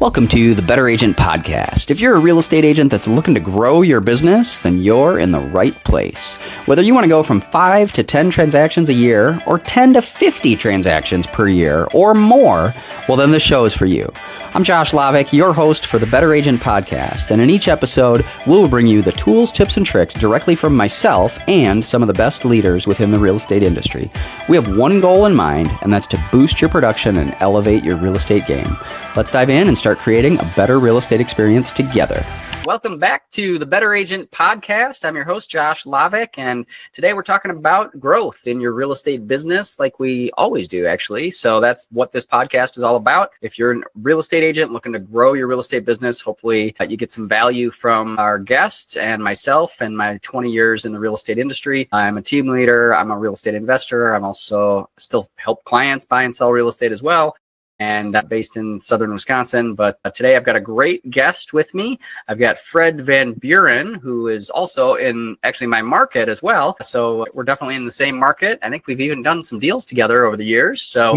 Welcome to the Better Agent Podcast. If you're a real estate agent that's looking to grow your business, then you're in the right place. Whether you want to go from 5 to 10 transactions a year, or 10 to 50 transactions per year, or more, well, then this show is for you. I'm Josh Lavik, your host for the Better Agent Podcast, and in each episode, we'll bring you the tools, tips, and tricks directly from myself and some of the best leaders within the real estate industry. We have one goal in mind, and that's to boost your production and elevate your real estate game. Let's dive in and start creating a better real estate experience together. Welcome back to the Better Agent Podcast. I'm your host, Josh Lavik, and today we're talking about growth in your real estate business like we always do, actually. So that's what this podcast is all about. If you're a real estate agent looking to grow your real estate business, hopefully you get some value from our guests and myself and my 20 years in the real estate industry. I'm a team leader. I'm a real estate investor. I'm also still help clients buy and sell real estate as well, and based in southern Wisconsin. But today I've got a great guest with me. I've got Fred Van Buren, who is also in actually my market as well. So we're definitely in the same market. I think we've even done some deals together over the years. So,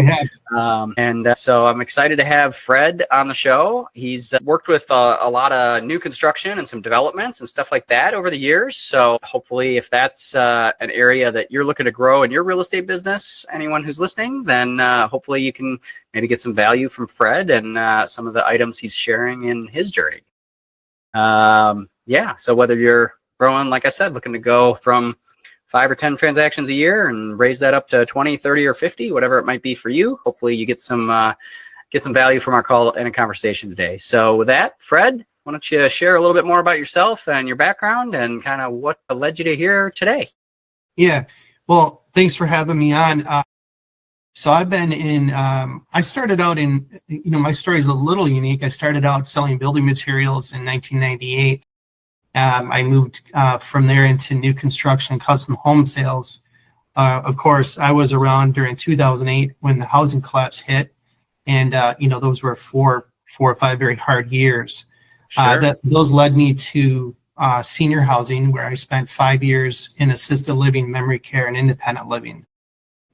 so I'm excited to have Fred on the show. He's worked with a lot of new construction and some developments and stuff like that over the years. So hopefully if that's an area that you're looking to grow in your real estate business, anyone who's listening, then hopefully you can maybe get some value from Fred and some of the items he's sharing in his journey. So whether you're growing, like I said, looking to go from 5 or 10 transactions a year and raise that up to 20, 30, or 50, whatever it might be for you, hopefully you get some value from our call and a conversation today. So with that, Fred, why don't you share a little bit more about yourself and your background and kind of what led you to here today? Yeah, well, thanks for having me on. So I've been in, I started out in, my story is a little unique. I started out selling building materials in 1998. I moved from there into new construction, custom home sales. Of course, I was around during 2008 when the housing collapse hit. And, those were four or five very hard years. Sure. Those led me to senior housing, where I spent 5 years in assisted living, memory care, and independent living.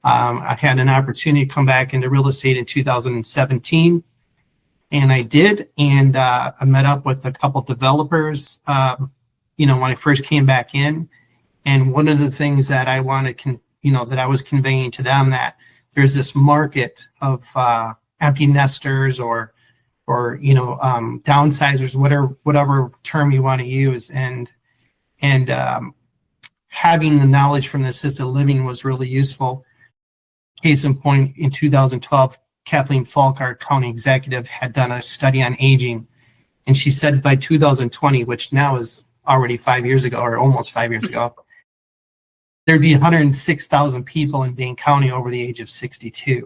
I had an opportunity to come back into real estate in 2017, and I did. And I met up with a couple developers, when I first came back in. And one of the things that I wanted, that I was conveying to them, that there's this market of empty nesters or downsizers, whatever term you want to use, and having the knowledge from the assisted living was really useful. Case in point, in 2012, Kathleen Falk, our county executive, had done a study on aging. And she said by 2020, which now is already 5 years ago, or almost 5 years ago, there'd be 106,000 people in Dane County over the age of 62.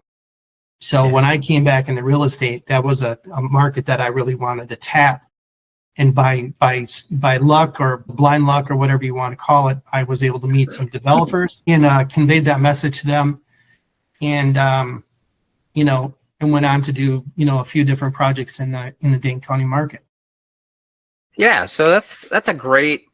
So when I came back into real estate, that was a market that I really wanted to tap. And by luck or blind luck or whatever you want to call it, I was able to meet some developers and conveyed that message to them. And and went on to do a few different projects in the Dane County market. Yeah, so that's a great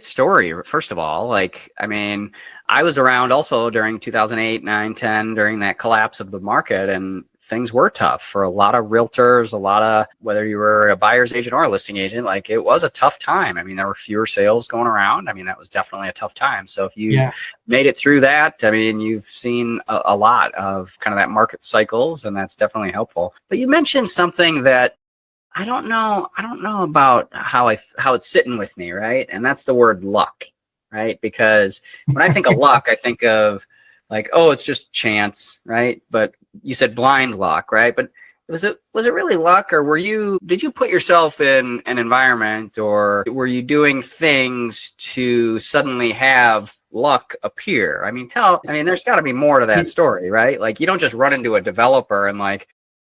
story. First of all, I was around also during 2008, 9, 10 during that collapse of the market, and things were tough for a lot of realtors, whether you were a buyer's agent or a listing agent, it was a tough time. There were fewer sales going around. That was definitely a tough time. So if you made it through that, you've seen a lot of kind of that market cycles, and that's definitely helpful. But you mentioned something that I don't know about how it's sitting with me, right? And that's the word luck, right? Because when I think of luck, I think of it's just chance, right? But you said blind luck, right? But was it really luck, or did you put yourself in an environment, or were you doing things to suddenly have luck appear? There's got to be more to that story, right? You don't just run into a developer and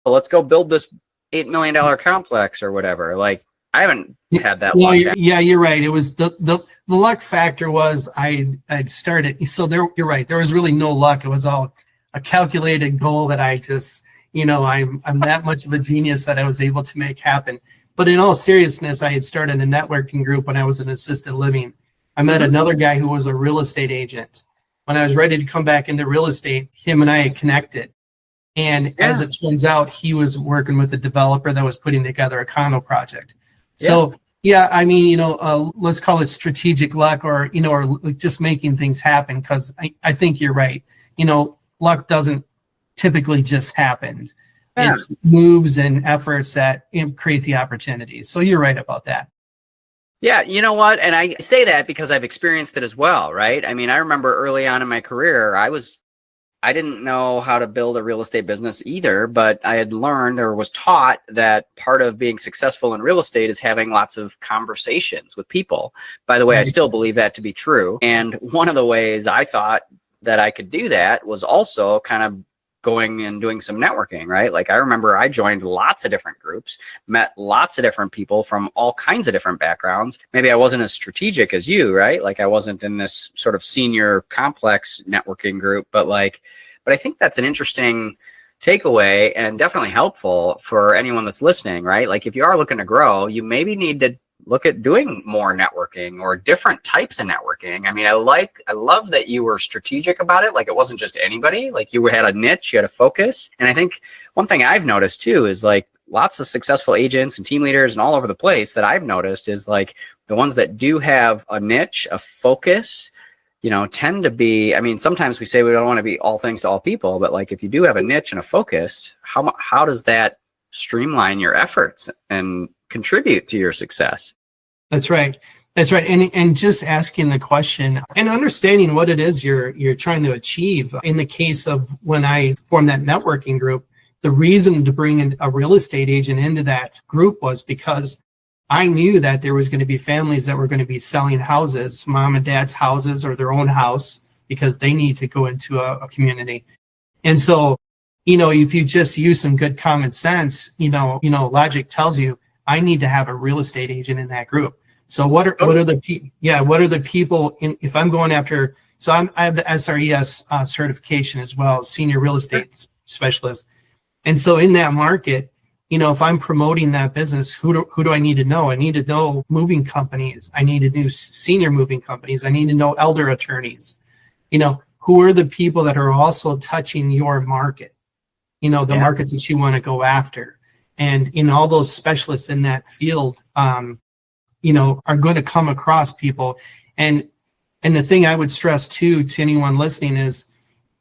let's go build this $8 million complex or whatever. I haven't had that. Well, you're right. It was the luck factor was I'd started. So you're right. There was really no luck. It was all a calculated goal that I just, I'm that much of a genius that I was able to make happen. But in all seriousness, I had started a networking group when I was in assisted living. I met another guy who was a real estate agent. When I was ready to come back into real estate, him and I had connected. And as it turns out, he was working with a developer that was putting together a condo project. So, I mean, let's call it strategic luck, or just making things happen. Because I think you're right. Luck doesn't typically just happen. Yeah. It's moves and efforts that create the opportunities. So you're right about that. Yeah, you know what? And I say that because I've experienced it as well, right? I mean, I remember early on in my career, I didn't know how to build a real estate business either, but I had learned or was taught that part of being successful in real estate is having lots of conversations with people. By the way, I still believe that to be true. And one of the ways I thought that I could do that was also kind of going and doing some networking, right? Like I remember I joined lots of different groups, met lots of different people from all kinds of different backgrounds. Maybe I wasn't as strategic as you, right? Like I wasn't in this sort of senior complex networking group, but I think that's an interesting takeaway and definitely helpful for anyone that's listening, right? Like if you are looking to grow, you maybe need to look at doing more networking or different types of networking. I mean, I love that you were strategic about it. Like it wasn't just anybody, like you had a niche, you had a focus. And I think one thing I've noticed too is like lots of successful agents and team leaders and all over the place that I've noticed is like the ones that do have a niche, a focus, tend to be, I mean, sometimes we say we don't want to be all things to all people, but like if you do have a niche and a focus, how does that streamline your efforts and contribute to your success? That's right. And just asking the question and understanding what it is you're trying to achieve. In the case of when I formed that networking group, the reason to bring in a real estate agent into that group was because I knew that there was going to be families that were going to be selling houses, mom and dad's houses or their own house, because they need to go into a community. And so, if you just use some good common sense, logic tells you I need to have a real estate agent in that group. So what are the people if I'm going after, so I have the SRES certification as well, senior real estate specialist. And so in that market, if I'm promoting that business, who do I need to know? I need to know moving companies. I need to know senior moving companies. I need to know elder attorneys. Who are the people that are also touching your market? The markets that you want to go after. And all those specialists in that field, are going to come across people. And the thing I would stress too to anyone listening is,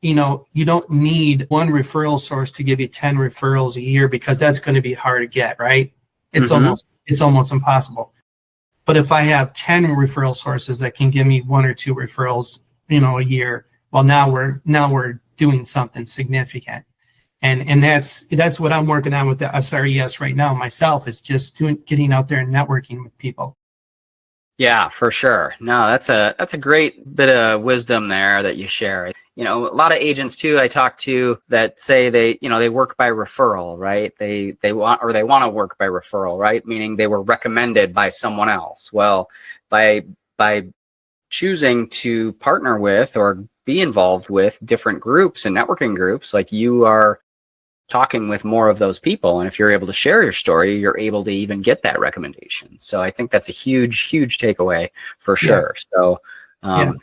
you don't need one referral source to give you 10 referrals a year, because that's going to be hard to get, right? It's almost impossible. But if I have 10 referral sources that can give me one or two referrals, a year, well, now we're doing something significant. And that's what I'm working on with the SRES right now myself. It's just getting out there and networking with people. Yeah, for sure. No, that's a great bit of wisdom there that you share. A lot of agents too I talk to that say they work by referral, right? They want to work by referral, right? Meaning they were recommended by someone else. Well, by choosing to partner with or be involved with different groups and networking groups, like you are talking with more of those people. And if you're able to share your story, you're able to even get that recommendation. So I think that's a huge takeaway for sure. So 10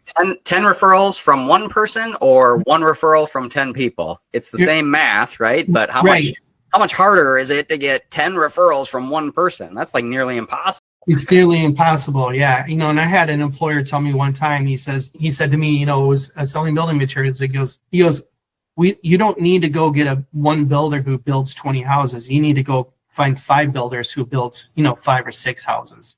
referrals from one person or one referral from 10 people. It's the same math, right? But how much harder is it to get 10 referrals from one person? That's like nearly impossible. It's nearly impossible. Yeah. And I had an employer tell me one time, he said to me, it was selling building materials. He goes, you don't need to go get one builder who builds 20 houses. You need to go find 5 builders who builds, 5 or 6 houses.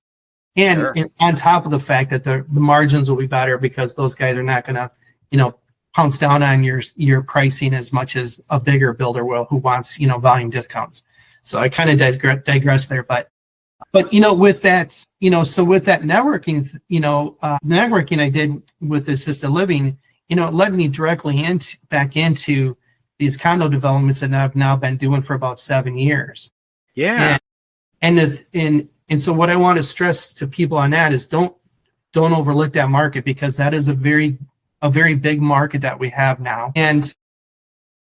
And on top of the fact that the margins will be better, because those guys are not going to, pounce down on your pricing as much as a bigger builder will, who wants, volume discounts. So I kind of digress there, but with that, so with that networking, networking I did with assisted living, it led me directly back into these condo developments that I've now been doing for about 7 years. Yeah. And so what I want to stress to people on that is don't overlook that market, because that is a very big market that we have now. And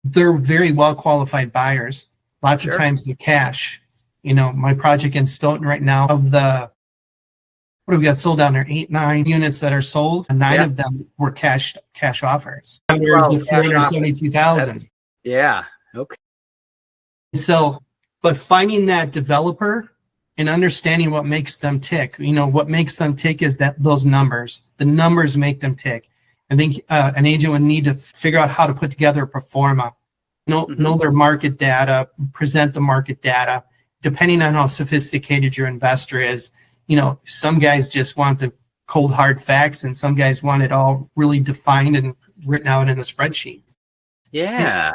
they're very well qualified buyers. Lots of times the cash. My project in Stoughton right now, of the, what have we got sold down there? 8-9 units that are sold, and 9 of them were cash offers. Under the 472,000. Yeah. Okay. So, but finding that developer and understanding what makes them tick, what makes them tick is that the numbers make them tick. I think an agent would need to figure out how to put together a pro forma, know their market data, present the market data, depending on how sophisticated your investor is. Some guys just want the cold hard facts, and some guys want it all really defined and written out in a spreadsheet. Yeah.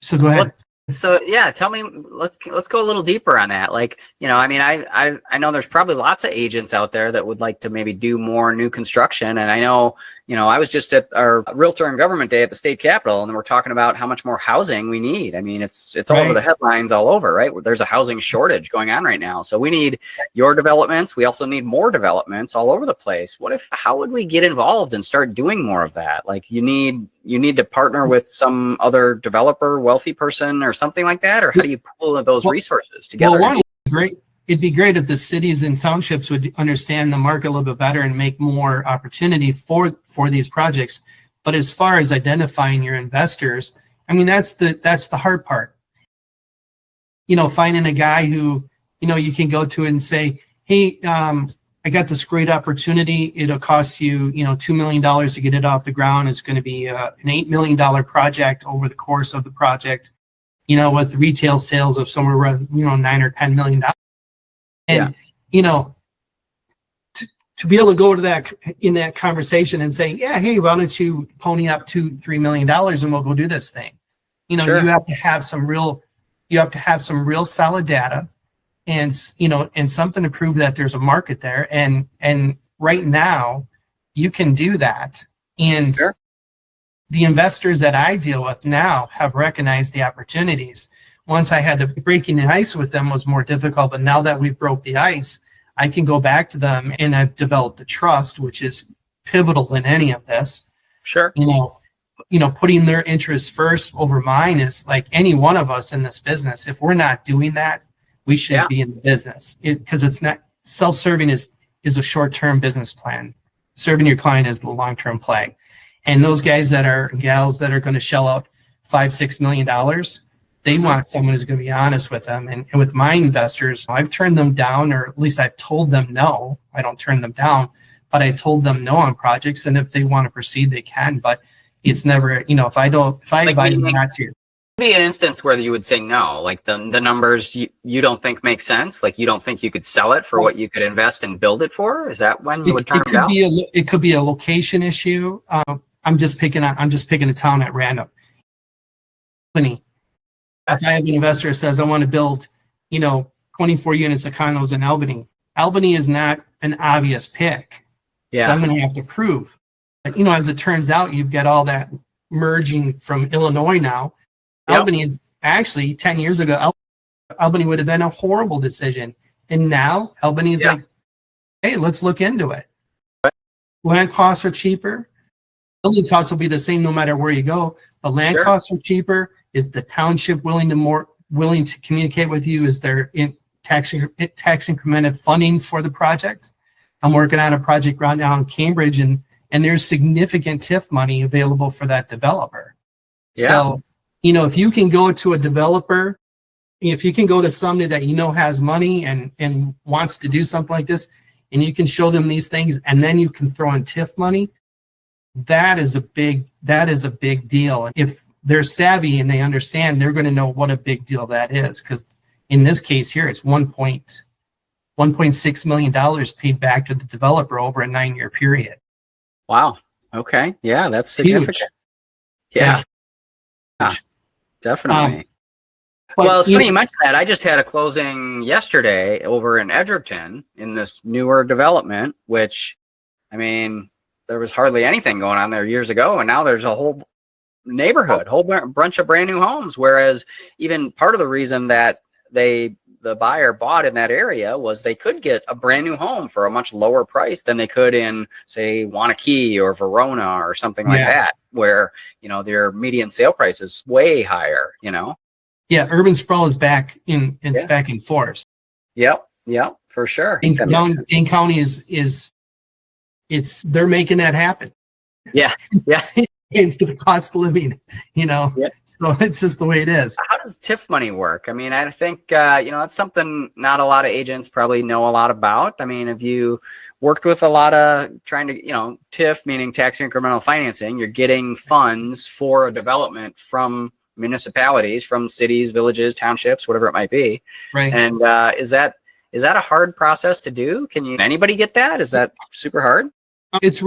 So go ahead. So yeah, tell me, let's go a little deeper on that. Like, I mean, I know there's probably lots of agents out there that would like to maybe do more new construction. And I know, I was just at our Realtor and Government Day at the state capitol, and we're talking about how much more housing we need. I mean, it's all over the headlines all over, right? There's a housing shortage going on right now. So we need your developments. We also need more developments all over the place. How would we get involved and start doing more of that? Like, you need to partner with some other developer, wealthy person or something like that? Or how do you pull those resources together? Well, it'd be great if the cities and townships would understand the market a little bit better and make more opportunity for these projects. But as far as identifying your investors, I mean, that's the hard part. Finding a guy who, you can go to and say, hey, I got this great opportunity. It'll cost you, $2 million to get it off the ground. It's going to be an $8 million project over the course of the project, with retail sales of somewhere around, $9 or $10 million. And, to be able to go to that in that conversation and say, yeah, hey, why don't you pony up $2-3 million and we'll go do this thing. Sure. You have to have some real solid data and something to prove that there's a market there. And right now you can do that. And sure. The investors that I deal with now have recognized the opportunities. Once I had to breaking the ice with them was more difficult, but now that we've broke the ice, I can go back to them and I've developed the trust, which is pivotal in any of this. Sure. Putting their interests first over mine is like any one of us in this business. If we're not doing that, we shouldn't be in the business, because it's not self-serving is a short-term business plan. Serving your client is the long-term play. And those gals that are going to shell out $5-6 million, they want someone who's going to be honest with them. And with my investors, I've turned them down, or at least I've told them no. I don't turn them down, but I told them no on projects. And if they want to proceed, they can. But it's never, if I advise them not to. Be an instance where you would say no, like the numbers you don't think make sense, like you don't think you could sell it for what you could invest and build it for. Is that when you would turn them down? It could be a location issue. I'm just picking a town at random. If I have an investor who says I want to build, 24 units of condos in Albany. Albany is not an obvious pick. Yeah. So I'm going to have to prove. But, as it turns out, you've got all that merging from Illinois now. Yep. Albany is actually 10 years ago, Albany would have been a horrible decision. And now Albany is like, hey, let's look into it. Right. Land costs are cheaper. Building costs will be the same no matter where you go. But land costs are cheaper. Is the township willing to communicate with you? Is there tax incremented funding for the project? I'm working on a project right now in Cambridge, and there's significant TIF money available for that developer. Yeah. So, if you can go to a developer, if you can go to somebody that has money and wants to do something like this, and you can show them these things, and then you can throw in TIF money, that is a big deal. If they're savvy and they understand, they're going to know what a big deal that is. Because in this case here, it's $1.6 million paid back to the developer over a 9-year period. Wow. Okay. Yeah, that's significant. Huge. Yeah. Definitely. Well, it's funny you mentioned that. I just had a closing yesterday over in Edgerton in this newer development, which, I mean, there was hardly anything going on there years ago, and now there's a whole neighborhood, whole bunch of brand new homes. Whereas even part of the reason that the buyer bought in that area was they could get a brand new home for a much lower price than they could in, say, Wanakee or Verona or something like that, where, their median sale price is way higher, Yeah, urban sprawl is back in force. Yep, for sure. Dane County they're making that happen. Yeah. into the cost of living, Yeah. So it's just the way it is. How does TIF money work? I mean, I think, it's something not a lot of agents probably know a lot about. I mean, if you worked with a lot of trying to, TIF, meaning tax incremental financing, you're getting funds for a development from municipalities, from cities, villages, townships, whatever it might be. Right. And is that a hard process to do? Can anybody get that? Is that super hard? It's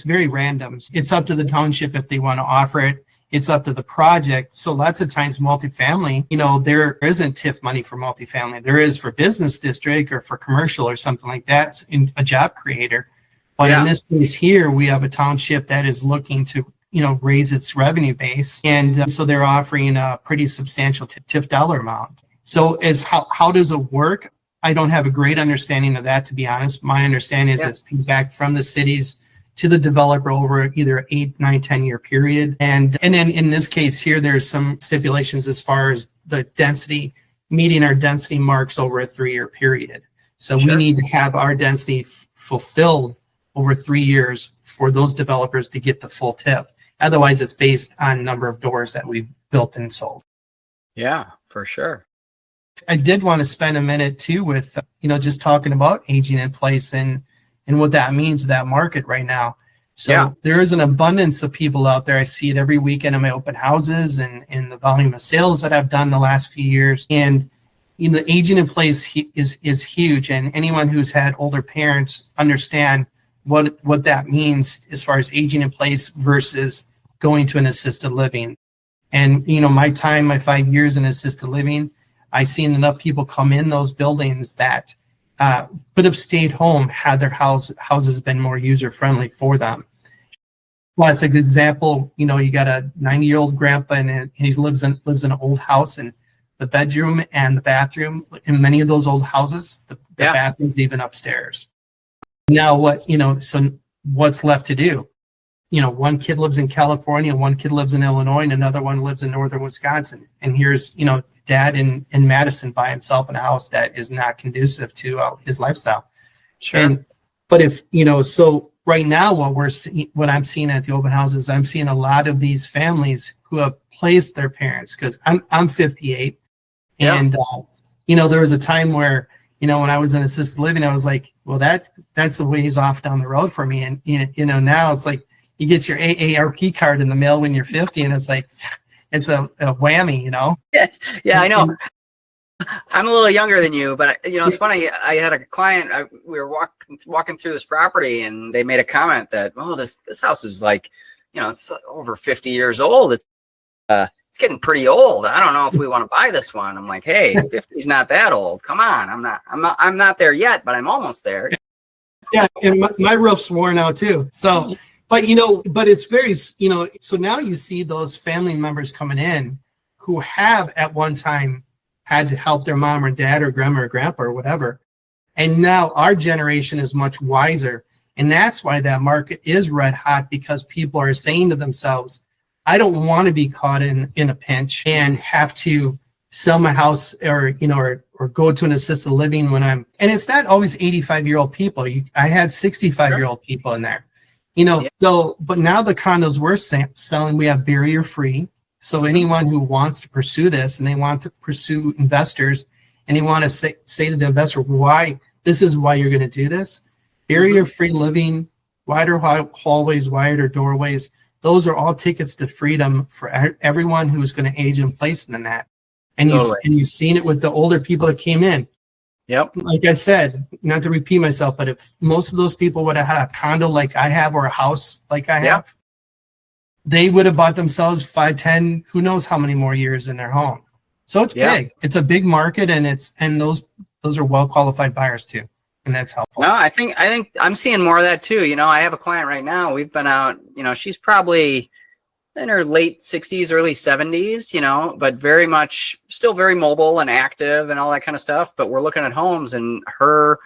very random. It's up to the township if they want to offer it. It's up to the project. So lots of times multifamily, there isn't TIF money for multifamily. There is for business district or for commercial or something like that, in a job creator. But in this case here, we have a township that is looking to, raise its revenue base. And so they're offering a pretty substantial TIF dollar amount. So how does it work? I don't have a great understanding of that, to be honest. My understanding is it's paid back from the cities to the developer over either 8, 9, 10-year period. And then in this case here, there's some stipulations as far as the density, meeting our density marks over a 3-year period. So we need to have our density fulfilled over 3 years for those developers to get the full TIF. Otherwise, it's based on number of doors that we've built and sold. Yeah, for sure. I did want to spend a minute too with, just talking about aging in place and what that means to that market right now. So there is an abundance of people out there. I see it every weekend in my open houses and in the volume of sales that I've done the last few years. And aging in place is huge. And anyone who's had older parents understand what that means as far as aging in place versus going to an assisted living. And, my 5 years in assisted living, I've seen enough people come in those buildings that could have stayed home had their houses been more user-friendly for them. Well, as an example, you got a 90-year-old grandpa and he lives in an old house, and the bedroom and the bathroom in many of those old houses, the bathroom's even upstairs. Now so what's left to do? One kid lives in California, one kid lives in Illinois, and another one lives in northern Wisconsin. And here's, dad in Madison by himself in a house that is not conducive to his lifestyle. Sure. But if, so right now what I'm seeing at the open houses, I'm seeing a lot of these families who have placed their parents, because I'm 58. And, there was a time where, when I was in assisted living, I was like, well, that's a ways off down the road for me. And, now it's like you get your AARP card in the mail when you're 50, and it's like, it's a whammy, Yeah, I know. I'm a little younger than you, but it's funny. I had a client. We were walking through this property, and they made a comment that, "Oh, this house is like, it's over 50 years old. It's getting pretty old. I don't know if we want to buy this one." I'm like, "Hey, 50's not that old. Come on. I'm not there yet, but I'm almost there." Yeah, and my roof's worn out too. So. But, but it's very, so now you see those family members coming in who have at one time had to help their mom or dad or grandma or grandpa or whatever. And now our generation is much wiser. And that's why that market is red hot, because people are saying to themselves, I don't want to be caught in a pinch and have to sell my house or go to an assisted living and it's not always 85-year-old people. I had 65-year-old people in there. So, but now the condos we're selling, we have barrier free. So anyone who wants to pursue this and they want to pursue investors and they want to say to the investor, this is why you're going to do this. Barrier free living, wider hallways, wider doorways. Those are all tickets to freedom for everyone who's going to age in place in that. And you've seen it with the older people that came in. Yep. Like I said, not to repeat myself, but if most of those people would have had a condo like I have or a house like I have, they would have bought themselves 5, 10, who knows how many more years in their home. So it's big. It's a big market, and those are well qualified buyers too, and that's helpful. No, I think I'm seeing more of that too. I have a client right now. We've been out. She's probably in her late 60s, early 70s, but very much still very mobile and active and all that kind of stuff. But we're looking at homes, and her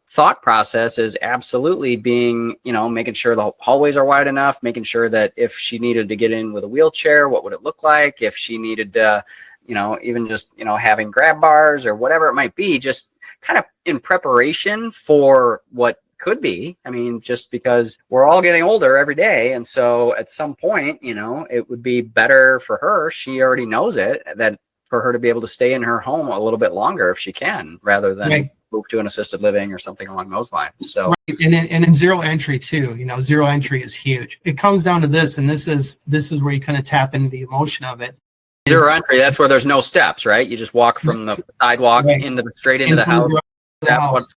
thought process is absolutely being, making sure the hallways are wide enough, making sure that if she needed to get in with a wheelchair, what would it look like? If she needed to, even just, having grab bars or whatever it might be, just kind of in preparation for what could be. I mean, just because we're all getting older every day. And so at some point, it would be better for her. She already knows it, that for her to be able to stay in her home a little bit longer if she can, rather than move to an assisted living or something along those lines. So, and in zero entry too, zero entry is huge. It comes down to this, and this is where you kind of tap into the emotion of it. Zero entry, that's where there's no steps, right? You just walk from the sidewalk straight into the house.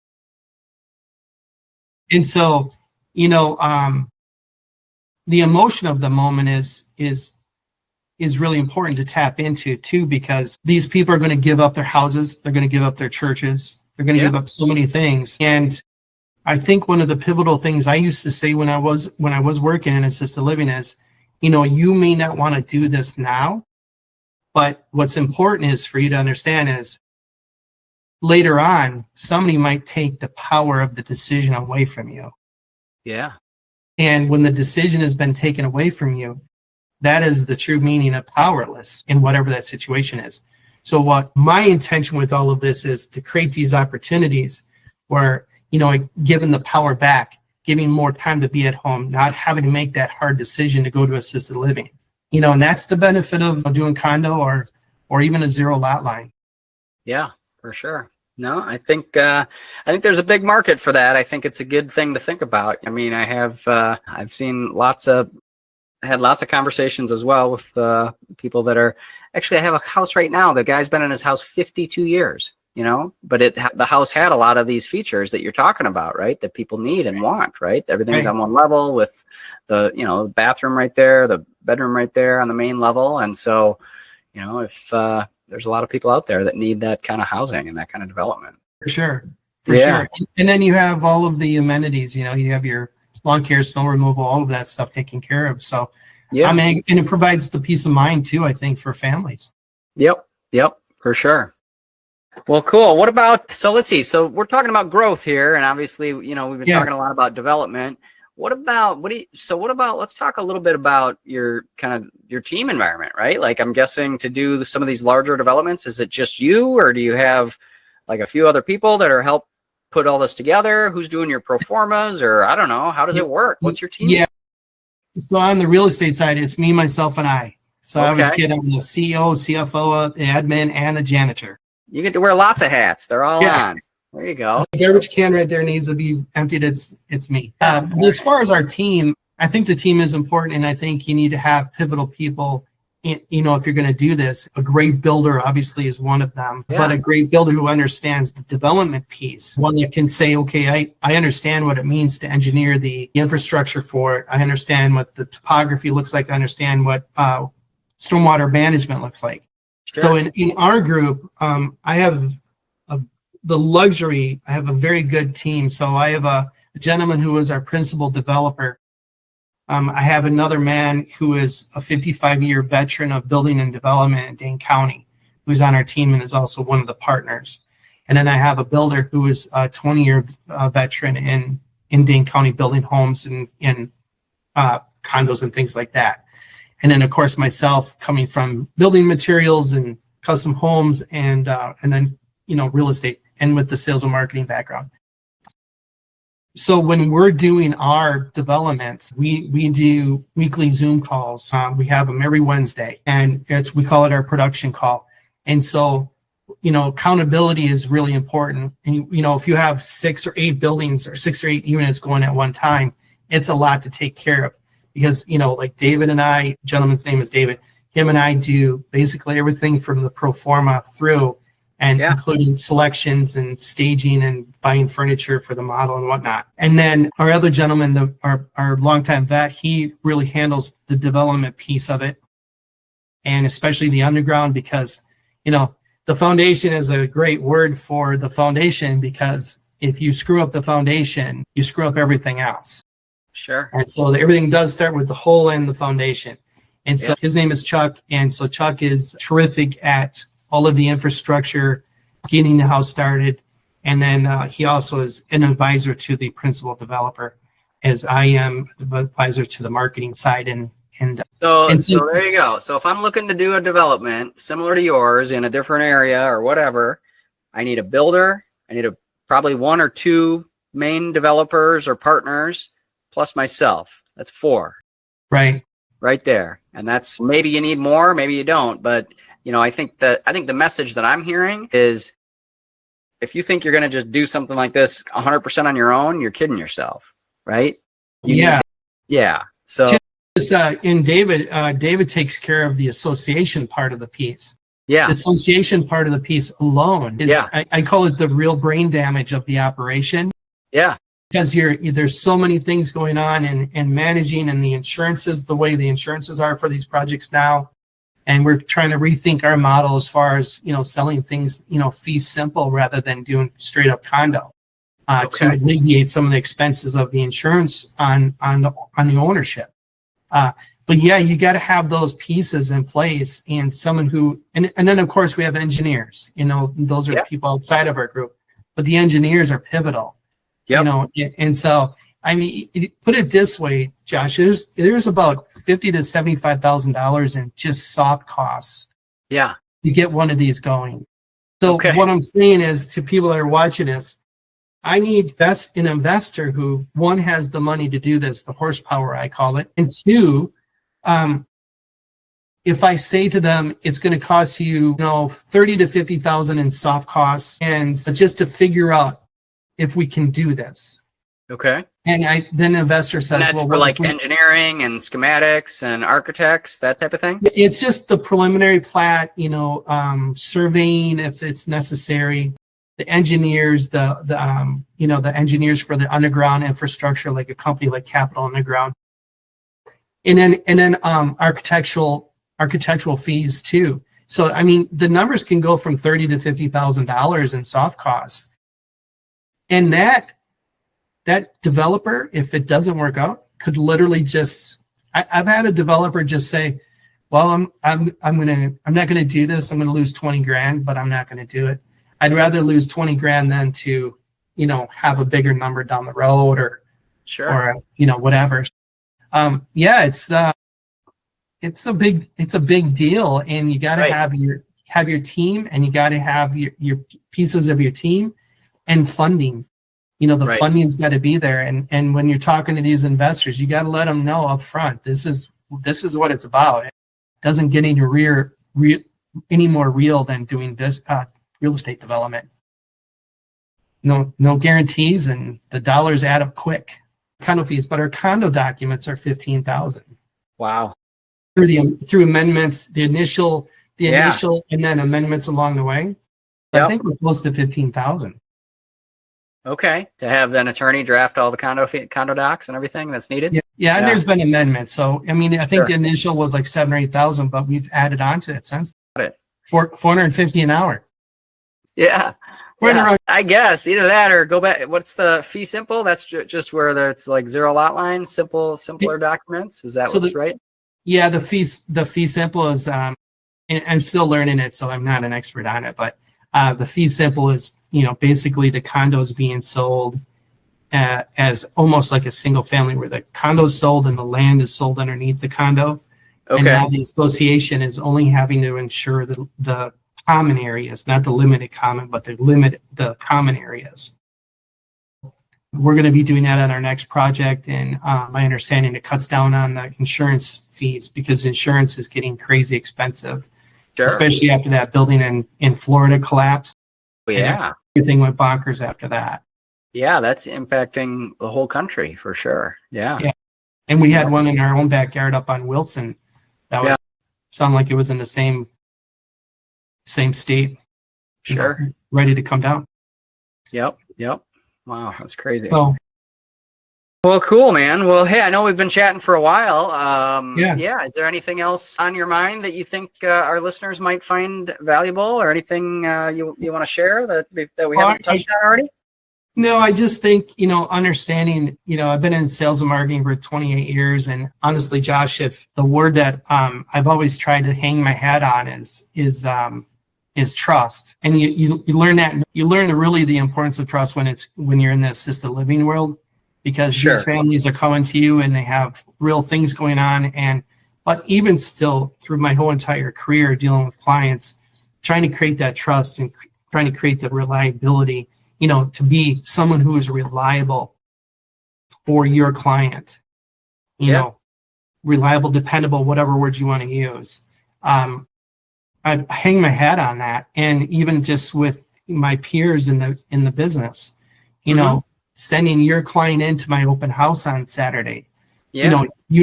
And so, the emotion of the moment is really important to tap into too, because these people are going to give up their houses, they're going to give up their churches, they're going to give up so many things. And I think one of the pivotal things I used to say when I was working in assisted living is, you may not want to do this now, but what's important is for you to understand is later on, somebody might take the power of the decision away from you. Yeah. And when the decision has been taken away from you, that is the true meaning of powerless in whatever that situation is. So what my intention with all of this is to create these opportunities where, giving the power back, giving more time to be at home, not having to make that hard decision to go to assisted living. And that's the benefit of doing condo or even a zero lot line. Yeah, for sure. No, I think there's a big market for that. I think it's a good thing to think about. I mean, I've seen had lots of conversations as well with people that are actually, I have a house right now. The guy's been in his house 52 years, but the house had a lot of these features that you're talking about, right? That people need and want, right? Everything's on one level with the bathroom right there, the bedroom right there on the main level. And so, if there's a lot of people out there that need that kind of housing and that kind of development. For sure. For sure. And then you have all of the amenities, you have your lawn care, snow removal, all of that stuff taken care of. So, and it provides the peace of mind too, I think, for families. Yep, for sure. Well, cool. What about, so let's see. So we're talking about growth here, and obviously, we've been talking a lot about development. Let's talk a little bit about your team environment, right? Like, I'm guessing to do some of these larger developments, is it just you, or do you have like a few other people that are help put all this together? Who's doing your pro formas, or I don't know, how does it work? What's your team? Yeah. So on the real estate side, it's me, myself, and I. So I'm the CEO, CFO, the admin, and the janitor. You get to wear lots of hats. They're all on. There you go. The garbage can right there needs to be emptied. It's me. As far as our team, I think the team is important, and I think you need to have pivotal people. If you're going to do this, a great builder obviously is one of them, but a great builder who understands the development piece, one that can say, okay, I understand what it means to engineer the infrastructure for it. I understand what the topography looks like. I understand what stormwater management looks like. Sure. So in our group, I have the luxury. I have a very good team. So I have a gentleman who is our principal developer. I have another man who is a 55-year veteran of building and development in Dane County, who's on our team and is also one of the partners. And then I have a builder who is a 20-year veteran in Dane County building homes and condos and things like that. And then, of course, myself coming from building materials and custom homes and then, real estate and with the sales and marketing background. So when we're doing our developments, we do weekly Zoom calls. We have them every Wednesday, and we call it our production call. And so, accountability is really important. And, if you have 6 or 8 buildings or 6 or 8 units going at one time, it's a lot to take care of because, like David and I, gentleman's name is David, him and I do basically everything from the pro forma through and including selections and staging and buying furniture for the model and whatnot. And then our other gentleman, our longtime vet, he really handles the development piece of it, and especially the underground because, the foundation is a great word for the foundation because if you screw up the foundation, you screw up everything else. Sure. And so everything does start with the hole and the foundation. And so his name is Chuck. And so Chuck is terrific at all of the infrastructure, getting the house started. And then he also is an advisor to the principal developer, as I am the advisor to the marketing side. So there you go. So if I'm looking to do a development similar to yours in a different area or whatever, I need a builder. I need probably 1 or 2 main developers or partners plus myself. That's 4. Right there. And that's, maybe you need more, maybe you don't. But, I think the message that I'm hearing is, if you think you're going to just do something like this 100% on your own, you're kidding yourself, right? Yeah. So, and David takes care of the association part of the piece. Yeah. The association part of the piece alone is, I call it the real brain damage of the operation. Yeah. Because there's so many things going on and managing, and the insurances, the way the insurances are for these projects now. And we're trying to rethink our model as far as, selling things, fee simple rather than doing straight up condo, to alleviate some of the expenses of the insurance on the ownership. But yeah, you got to have those pieces in place, and someone who, and then of course we have engineers, those are people outside of our group, but the engineers are pivotal, and so, I mean, put it this way, Josh, there's about $50,000 to $75,000 in just soft costs. Yeah. To get one of these going. So what I'm saying is, to people that are watching this, I need an investor who, one, has the money to do this, the horsepower, I call it. And two, if I say to them, it's going to cost you, $30,000 to $50,000 in soft costs, and just to figure out if we can do this. Okay. And then the investor says, and that's for like engineering and schematics and architects, that type of thing? It's just the preliminary plat, surveying if it's necessary. The engineers, the engineers for the underground infrastructure, like a company like Capital Underground. And then architectural fees too. So, I mean, the numbers can go from $30,000 to $50,000 in soft costs. And that developer, if it doesn't work out, could literally just, I've had a developer just say, well, I'm not going to do this. I'm going to lose 20 grand, but I'm not going to do it. I'd rather lose 20 grand than to, have a bigger number down the road or whatever. It's a big deal, and you got to have your team, and you got to have your pieces of your team and funding. Funding's got to be there. And when you're talking to these investors, you got to let them know up front, this is what it's about. It doesn't get any more real than doing this real estate development. No guarantees, and the dollars add up quick. Condo fees, but our condo documents are $15,000. Wow. Through amendments, the initial, and then amendments along the way. I think we're close to $15,000. Okay, to have an attorney draft all the condo docs and everything that's needed. Yeah, and there's been amendments. So I mean, I think the initial was like $7,000 or $8,000, but we've added on to it since. Got it. $450 an hour. Yeah. I guess either that or go back. What's the fee simple? That's just where it's like zero lot lines, simpler documents. Is that what's right? Yeah, the fee simple is. And I'm still learning it, so I'm not an expert on it. But the fee simple is, basically the condos being sold as almost like a single family, where the condo is sold and the land is sold underneath the condo. Okay. And now the association is only having to insure the common areas, not the limited common, but the common areas. We're going to be doing that on our next project, and my understanding, it cuts down on the insurance fees, because insurance is getting crazy expensive, especially after that building in Florida collapsed. Yeah. Everything went bonkers after that. Yeah, that's impacting the whole country for sure. Yeah. And we had one in our own backyard up on Wilson that was sounded like it was in the same state. Sure. Ready to come down. Yep. Wow, that's crazy. So, well, cool, man. Well, hey, I know we've been chatting for a while. Is there anything else on your mind that you think our listeners might find valuable, or anything you want to share that we haven't touched on already? No, I just think, understanding, I've been in sales and marketing for 28 years. And honestly, Josh, if the word that I've always tried to hang my hat on is trust. And you learn that, really the importance of trust when you're in the assisted living world, because these families are coming to you and they have real things going on. But even still, through my whole entire career dealing with clients, trying to create that trust and trying to create the reliability to be someone who is reliable for your client, reliable, dependable, whatever words you want to use. I hang my hat on that. And even just with my peers in the business, sending your client into my open house on Saturday, you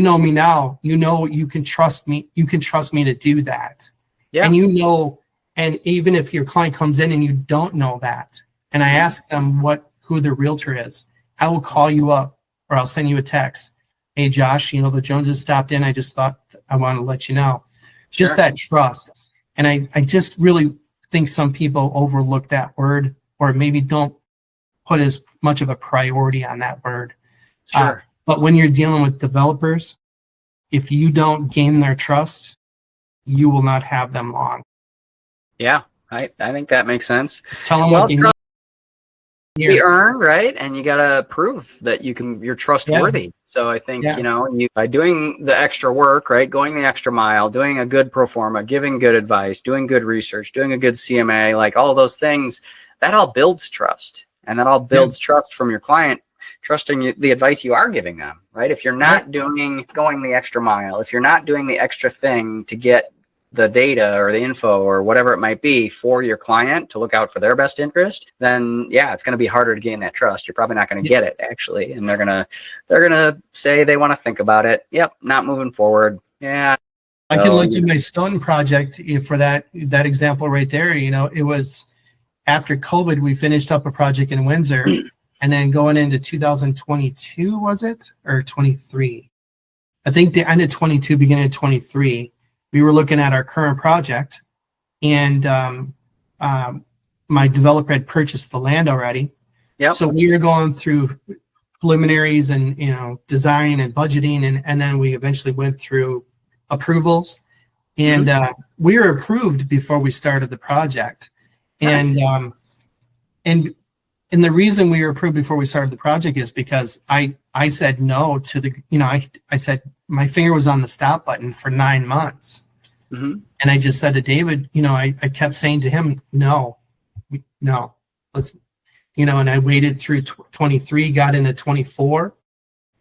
know me now, you can trust me. You can trust me to do that. Yeah. And and even if your client comes in and you don't know that, and I ask them who their realtor is, I will call you up or I'll send you a text. Hey, Josh, the Joneses stopped in. I just thought I want to let you know. Sure. Just that trust. And I just really think some people overlook that word, or maybe don't put as much of a priority on that word. Sure. But when you're dealing with developers, if you don't gain their trust, you will not have them long. Yeah, I think that makes sense. Tell them what you know. You earn, right? And you got to prove that you're trustworthy. Yeah. So I think, by doing the extra work, right? Going the extra mile, doing a good pro forma, giving good advice, doing good research, doing a good CMA, like all of those things, that all builds trust. And that all builds trust from your client, trusting the advice you are giving them, right? If you're not going the extra mile, if you're not doing the extra thing to get the data or the info or whatever it might be for your client to look out for their best interest, then it's going to be harder to gain that trust. You're probably not going to get it, actually. And they're going to say they want to think about it. Yep. Not moving forward. Yeah. I can look at my stone project for that example right there. It was after COVID, we finished up a project in Windsor, and then going into 2022, was it? Or 23? I think the end of 22, beginning of 23, we were looking at our current project, and my developer had purchased the land already. Yep. So we were going through preliminaries and design and budgeting, and then we eventually went through approvals, and we were approved before we started the project. Nice. And the reason we were approved before we started the project is because I said no to the, I said my finger was on the stop button for 9 months. Mm-hmm. And I just said to David, I kept saying to him, no, let's, and I waited through 23, got into 24.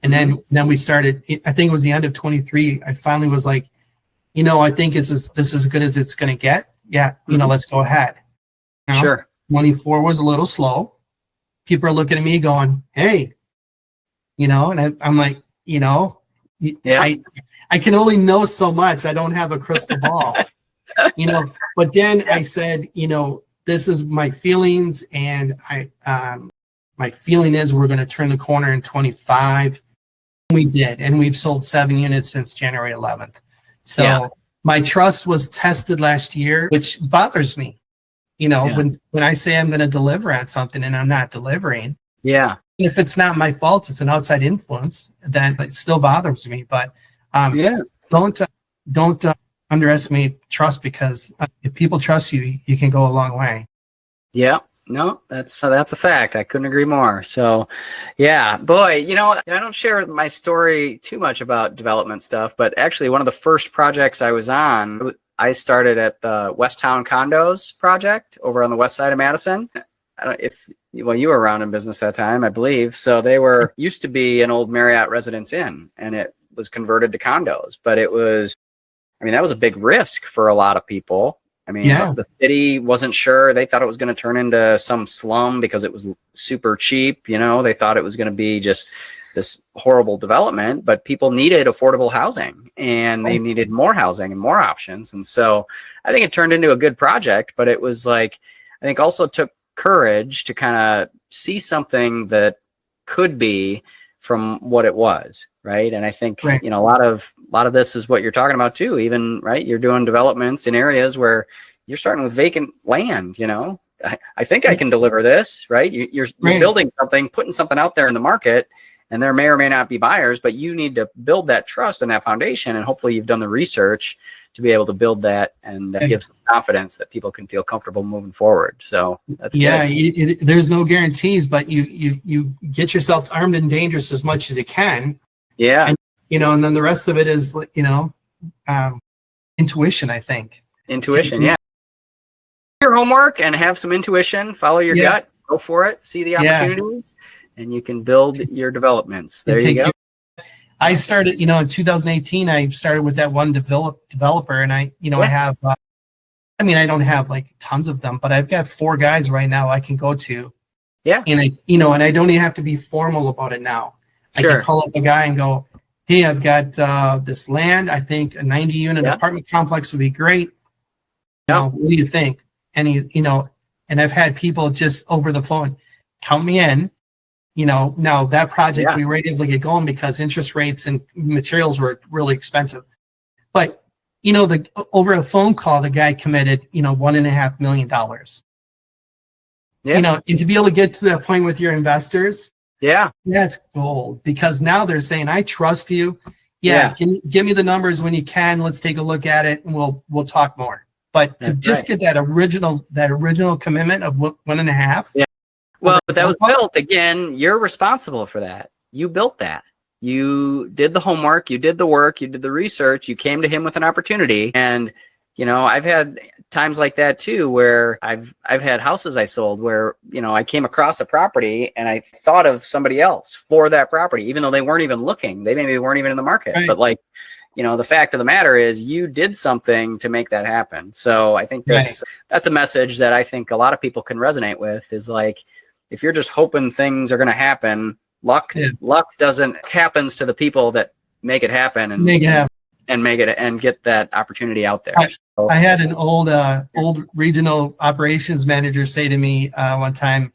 And then we started, I think it was the end of 23. I finally was like, I think this is as good as it's going to get. Yeah. Let's go ahead. Sure. 24 was a little slow. People are looking at me going, hey, and I'm like, I can only know so much. I don't have a crystal ball, but then I said, this is my feelings. And my feeling is we're going to turn the corner in 25. We did. And we've sold 7 units since January 11th. So my trust was tested last year, which bothers me. When I say I'm going to deliver on something and I'm not delivering. Yeah. If it's not my fault, it's an outside influence, then it still bothers me. But don't underestimate trust, because if people trust you, you can go a long way. Yeah. No, that's a fact. I couldn't agree more. So, yeah, boy, I don't share my story too much about development stuff, but actually one of the first projects I was on, I started at the Westtown Condos project over on the west side of Madison. I don't know you were around in business that time, I believe. So they used to be an old Marriott Residence Inn, and it was converted to condos. But that was a big risk for a lot of people. The city wasn't sure. They thought it was going to turn into some slum because it was super cheap. They thought it was going to be just this horrible development, but people needed affordable housing, and they needed more housing and more options. And so I think it turned into a good project, but it was I think also took courage to kind of see something that could be from what it was. Right. And I think, a lot of this is what you're talking about too, even, right. You're doing developments in areas where you're starting with vacant land, I think I can deliver this, right. You're building something, putting something out there in the market, and there may or may not be buyers, but you need to build that trust and that foundation. And hopefully you've done the research to be able to build that and give some confidence that people can feel comfortable moving forward. So that's good. There's no guarantees, but you get yourself armed and dangerous as much as you can. Yeah. And, and then the rest of it is, intuition, I think. Intuition. Yeah. Your homework and have some intuition, follow your gut. go for it, see the opportunities, and you can build your developments. There you go. I started, in 2018, I started with that one developer, and I have, I don't have like tons of them, but I've got 4 guys right now I can go to. Yeah. And and I don't even have to be formal about it now. Sure. I can call up a guy and go, hey, I've got this land. I think a 90-unit apartment complex would be great. What do you think? And and I've had people just over the phone count me in. Now that project we were able to get going because interest rates and materials were really expensive. But over a phone call, the guy committed $1.5 million. Yeah. And to be able to get to that point with your investors, that's gold, because now they're saying, I trust you. Give me the numbers when you can. Let's take a look at it, and we'll talk more. But to just get that original commitment of 1.5. Yeah. Well, but that was built. Again, you're responsible for that. You built that. You did the homework, you did the work, you did the research, you came to him with an opportunity. And I've had times like that too, where I've had houses I sold where, I came across a property and I thought of somebody else for that property, even though they weren't even looking. They maybe weren't even in the market. Right. But the fact of the matter is you did something to make that happen. So I think that's a message that I think a lot of people can resonate with, is like, if you're just hoping things are going to happen, luck happens to the people that make it happen and make it happen. And make it and get that opportunity out there. I had an old regional operations manager say to me one time,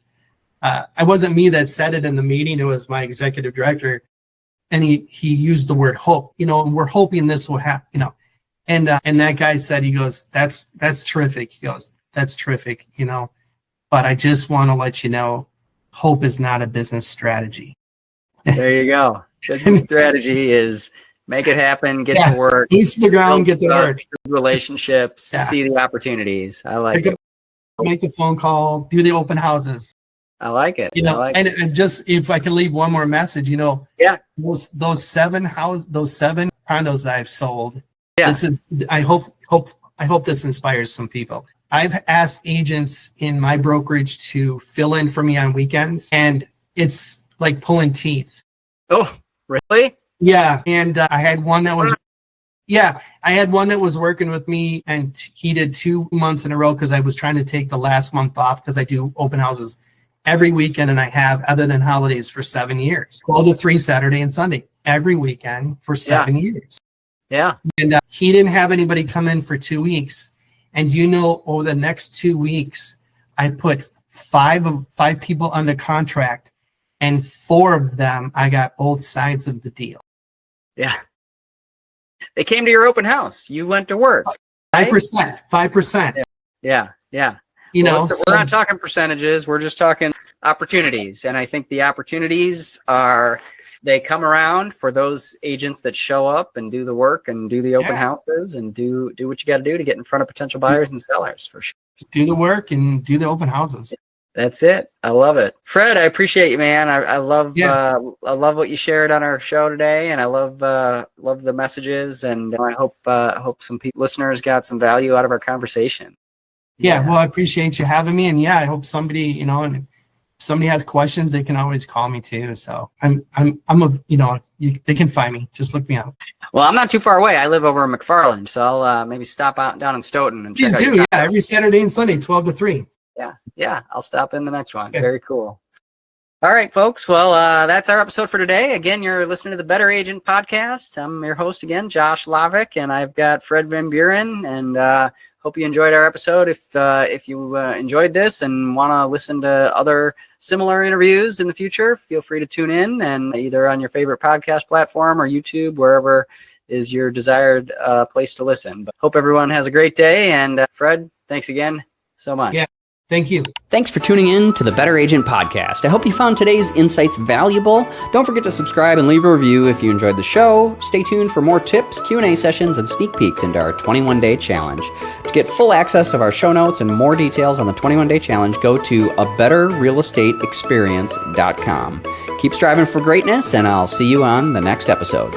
I wasn't me that said it in the meeting, it was my executive director, and he used the word hope, and we're hoping this will happen, and that guy said, he goes, that's terrific. He goes, that's terrific, but I just want to let you know, hope is not a business strategy. There you go. Business strategy is make it happen, get to work. Boots to the ground, get to work. Relationships, see the opopportunities. I like it. Make the phone call, do the open houses. I like it. And just, if I can leave one more message, those 7 condos I've sold. Yeah. I hope this inspires some people. I've asked agents in my brokerage to fill in for me on weekends, and it's like pulling teeth. Oh, really? Yeah. And I had one that was working with me, and he did 2 months in a row because I was trying to take the last month off, because I do open houses every weekend, and I have, other than holidays, for 7 years. 12 to 3 Saturday and Sunday every weekend for 7 years. Yeah. And he didn't have anybody come in for 2 weeks. And over the next 2 weeks, I put 5 people under contract, and 4 of them, I got both sides of the deal. Yeah. They came to your open house. You went to work. 5%. Yeah. We're not talking percentages. We're just talking opportunities. And I think the opportunities they come around for those agents that show up and do the work and do the open houses and do what you got to do to get in front of potential buyers and sellers, for sure. Do the work and do the open houses. That's it. I love it. Fred, I appreciate you, man. I love what you shared on our show today, and I love the messages, and I hope some listeners got some value out of our conversation. Yeah, well, I appreciate you having me, and I hope somebody, and if somebody has questions, they can always call me too. So they can find me. Just look me up. Well, I'm not too far away. I live over in McFarland, so I'll maybe stop out down in Stoughton and check out. Every Saturday and Sunday, 12 to 3. Yeah. I'll stop in the next one. Okay. Very cool. All right, folks. Well, that's our episode for today. Again, you're listening to the Better Agent Podcast. I'm your host again, Josh Lavik, and I've got Fred Van Buren, and hope you enjoyed our episode. If you enjoyed this and want to listen to other similar interviews in the future, feel free to tune in, and either on your favorite podcast platform or YouTube, wherever is your desired place to listen. But hope everyone has a great day. And Fred, thanks again so much. Yeah. Thank you. Thanks for tuning in to the Better Agent Podcast. I hope you found today's insights valuable. Don't forget to subscribe and leave a review if you enjoyed the show. Stay tuned for more tips, Q&A sessions, and sneak peeks into our 21-day challenge. To get full access of our show notes and more details on the 21-day challenge, go to abetterrealestateexperience.com. Keep striving for greatness, and I'll see you on the next episode.